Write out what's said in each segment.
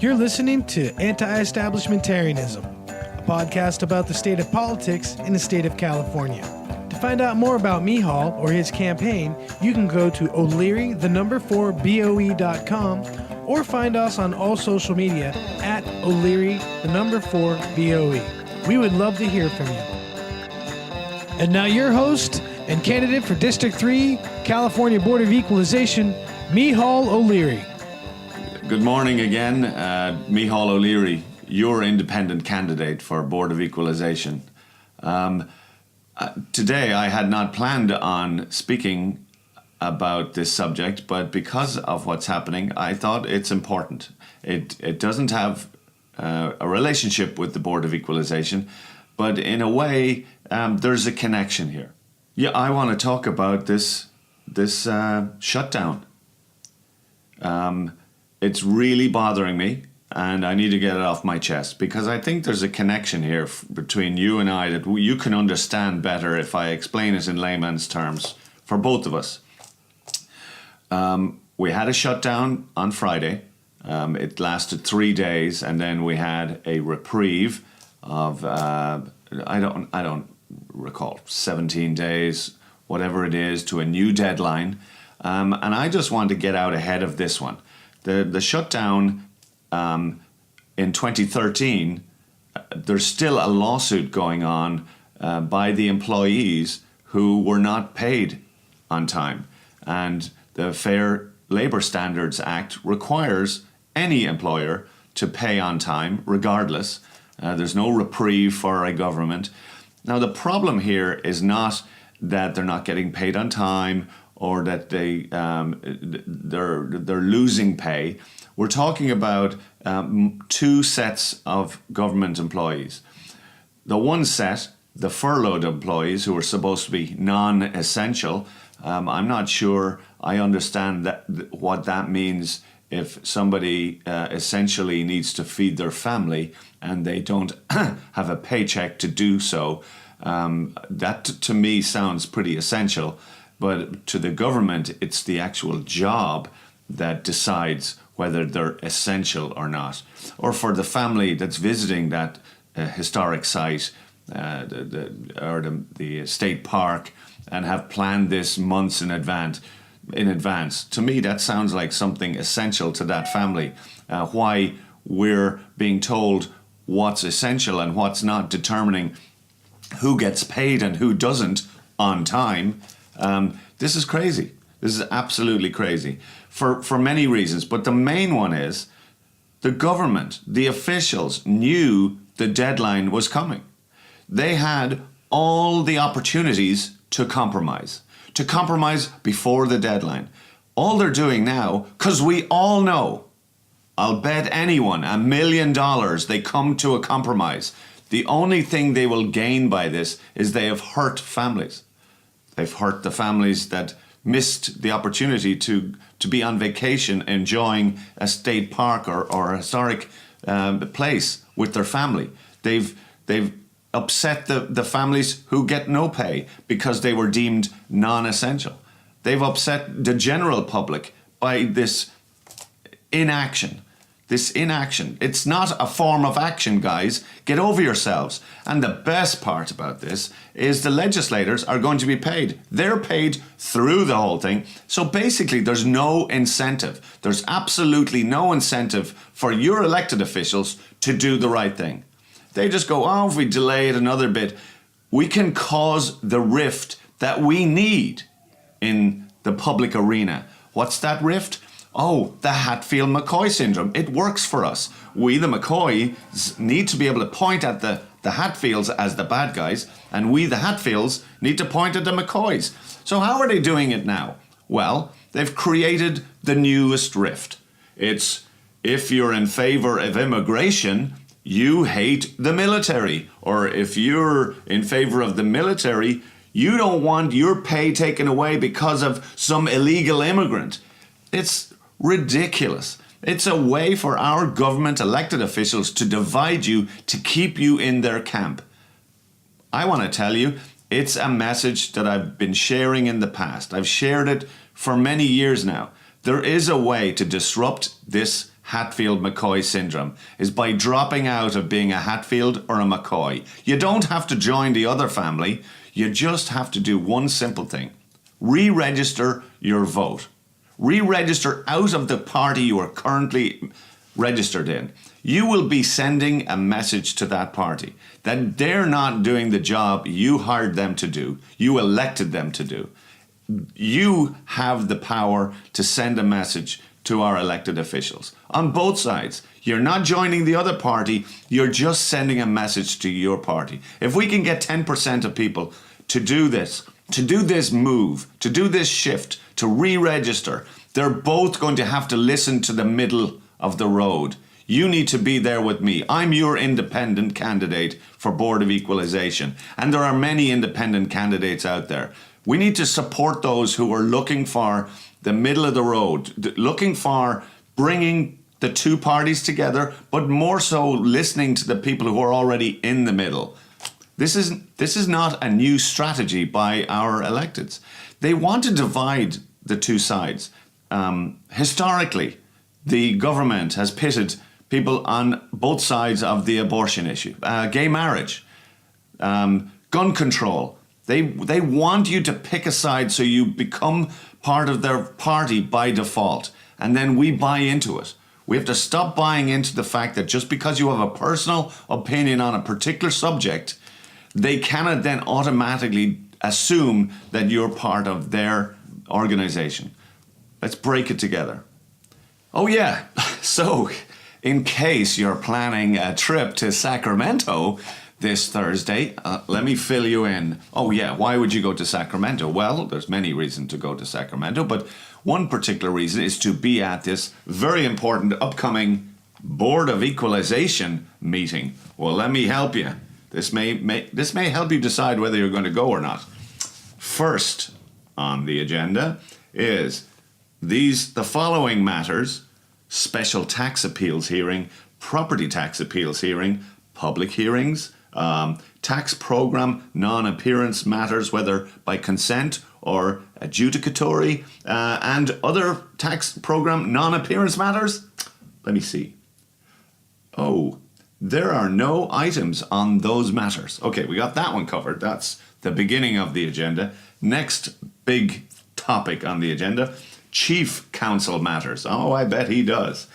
You're listening to Anti-Establishmentarianism, a podcast about the state of politics in the state of California. To find out more about Micheál or his campaign, you can go to O'Leary4BOE.com or find us on all social media at O'Leary4BOE. We would love to hear from you. And now your host and candidate for District 3, California Board of Equalization, Micheál O'Leary. Good morning again, Micheál O'Leary, your independent candidate for Board of Equalization. Today I had not planned on speaking about this subject, but because of what's happening, I thought it's important. It doesn't have a relationship with the Board of Equalization, but in a way, there's a connection here. Yeah, I want to talk about this shutdown. It's really bothering me, and I need to get it off my chest because I think there's a connection here between you and I that you can understand better if I explain it in layman's terms for both of us. We had a shutdown on Friday. It lasted 3 days, and then we had a reprieve of I don't recall, 17 days, whatever it is, to a new deadline. And I just want to get out ahead of this one. The shutdown in 2013, there's still a lawsuit going on by the employees who were not paid on time. And the Fair Labor Standards Act requires any employer to pay on time, regardless. There's no reprieve for a government. Now, the problem here is not that they're not getting paid on time or that they're losing pay. We're talking about two sets of government employees. The one set, the furloughed employees who are supposed to be non-essential. I'm not sure I understand what that means if somebody essentially needs to feed their family and they don't have a paycheck to do so. That to me sounds pretty essential. But to the government, it's the actual job that decides whether they're essential or not. Or for the family that's visiting that historic site, the state park, and have planned this months in advance. To me, that sounds like something essential to that family. Why we're being told what's essential and what's not, determining who gets paid and who doesn't on time. This is crazy. This is absolutely crazy for many reasons. But the main one is the government, the officials knew the deadline was coming. They had all the opportunities to compromise before the deadline. All they're doing now, because we all know, I'll bet anyone $1 million they come to a compromise. The only thing they will gain by this is they have hurt families. They've hurt the families that missed the opportunity to be on vacation enjoying a state park or a historic place with their family. They've upset the families who get no pay because they were deemed non-essential. They've upset the general public by this inaction. It's not a form of action, guys. Get over yourselves. And the best part about this is the legislators are going to be paid. They're paid through the whole thing. So basically, there's no incentive. There's absolutely no incentive for your elected officials to do the right thing. They just go, oh, if we delay it another bit, we can cause the rift that we need in the public arena. What's that rift? Oh, the Hatfield-McCoy syndrome. It works for us. We, the McCoys, need to be able to point at the Hatfields as the bad guys, and we, the Hatfields, need to point at the McCoys. So how are they doing it now? Well, they've created the newest rift. It's, if you're in favor of immigration, you hate the military. Or if you're in favor of the military, you don't want your pay taken away because of some illegal immigrant. It's ridiculous. It's a way for our government elected officials to divide you, to keep you in their camp. I want to tell you, it's a message that I've been sharing in the past. I've shared it for many years now. There is a way to disrupt this Hatfield-McCoy syndrome, is by dropping out of being a Hatfield or a McCoy. You don't have to join the other family. You just have to do one simple thing. Re-register your vote. Re-register out of the party you are currently registered in. You will be sending a message to that party that they're not doing the job you hired them to do, you elected them to do. You have the power to send a message to our elected officials on both sides. You're not joining the other party, you're just sending a message to your party. If we can get 10% of people to do this move, to do this shift, to re-register, they're both going to have to listen to the middle of the road. You need to be there with me. I'm your independent candidate for Board of Equalization. And there are many independent candidates out there. We need to support those who are looking for the middle of the road, looking for bringing the two parties together, but more so listening to the people who are already in the middle. This is not a new strategy by our electeds. They want to divide the two sides. Historically, the government has pitted people on both sides of the abortion issue, gay marriage, gun control. They want you to pick a side so you become part of their party by default, and then we buy into it. We have to stop buying into the fact that just because you have a personal opinion on a particular subject, they cannot then automatically assume that you're part of their organization. Let's break it together. Oh yeah, so in case you're planning a trip to Sacramento this Thursday, let me fill you in. Oh yeah, why would you go to Sacramento? Well, there's many reasons to go to Sacramento, but one particular reason is to be at this very important upcoming Board of Equalization meeting. Well, let me help you. This may help you decide whether you're going to go or not. First on the agenda is the following matters: special tax appeals hearing, property tax appeals hearing, public hearings, tax program non-appearance matters, whether by consent or adjudicatory, and other tax program non-appearance matters. Let me see. Oh, there are no items on those matters. Okay, we got that one covered. That's the beginning of the agenda. Next big topic on the agenda: Chief Counsel matters. Oh, I bet he does.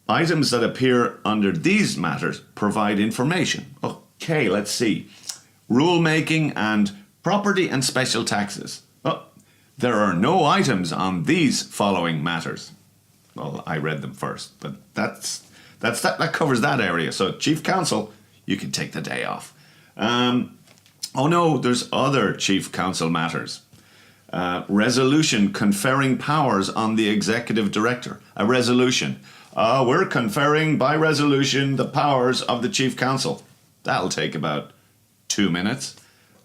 Items that appear under these matters provide information. Okay, let's see. Rulemaking and property and special taxes. Oh, there are no items on these following matters. Well, I read them first, but that covers that area. So Chief Counsel, you can take the day off. Oh no, there's other Chief Counsel matters. Resolution conferring powers on the Executive Director. A resolution. We're conferring by resolution the powers of the Chief Counsel. That'll take about 2 minutes.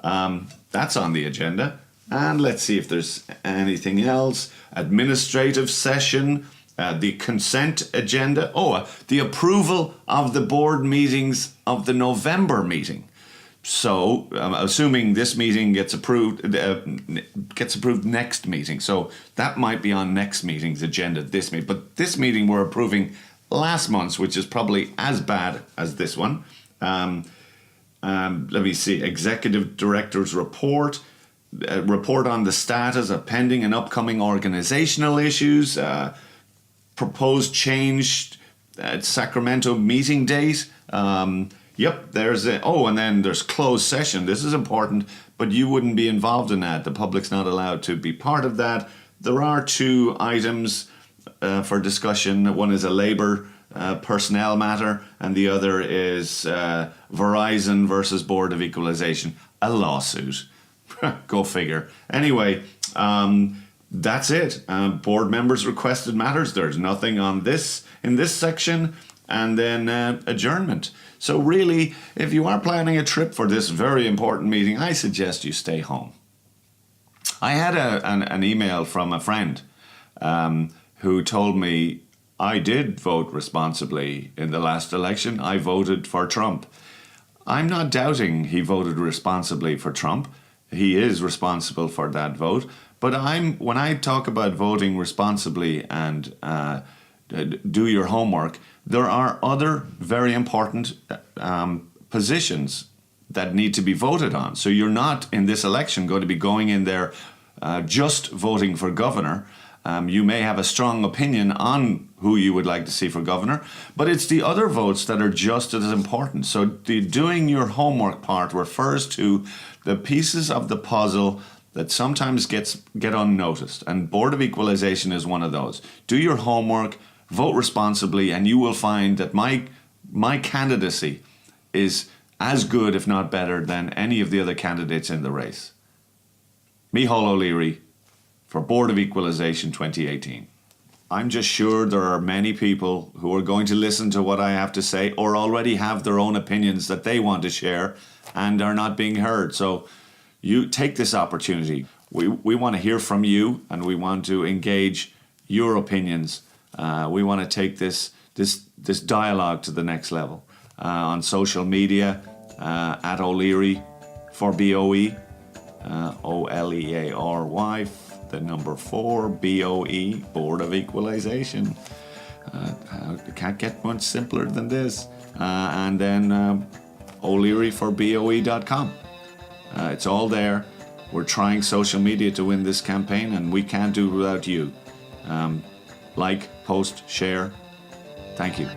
That's on the agenda. And let's see if there's anything else. Administrative session. The consent agenda. The approval of the board meetings of the November meeting. So, assuming this meeting gets approved next meeting. So that might be on next meeting's agenda, this meeting. But this meeting we're approving last month's, which is probably as bad as this one. Let me see. Executive Director's report. Report on the status of pending and upcoming organizational issues. Proposed change at Sacramento meeting date. Yep, there's and then there's closed session. This is important, but you wouldn't be involved in that. The public's not allowed to be part of that. There are 2 items for discussion. One is a labor personnel matter, and the other is Verizon versus Board of Equalization, a lawsuit. Go figure. Anyway, that's it. Board members requested matters. There's nothing on this in this section, and then adjournment. So really, if you are planning a trip for this very important meeting, I suggest you stay home. I had an email from a friend who told me, I did vote responsibly in the last election. I voted for Trump. I'm not doubting he voted responsibly for Trump. He is responsible for that vote. But when I talk about voting responsibly and do your homework. There are other very important positions that need to be voted on. So you're not in this election going to be going in there just voting for governor. You may have a strong opinion on who you would like to see for governor, but it's the other votes that are just as important. So the doing your homework part refers to the pieces of the puzzle that sometimes get unnoticed, and Board of Equalization is one of those. Do your homework, vote responsibly, and you will find that my candidacy is as good, if not better, than any of the other candidates in the race. Micheál O'Leary for Board of Equalization 2018. I'm just sure there are many people who are going to listen to what I have to say or already have their own opinions that they want to share and are not being heard. So you take this opportunity. We want to hear from you, and we want to engage your opinions. We want to take this dialogue to the next level. On social media, at O'Leary for BOE, OLEARY, the number 4, BOE, Board of Equalization. Can't get much simpler than this. And then O'LearyforBOE.com. It's all there. We're trying social media to win this campaign, and we can't do it without you. Like, post, share. Thank you.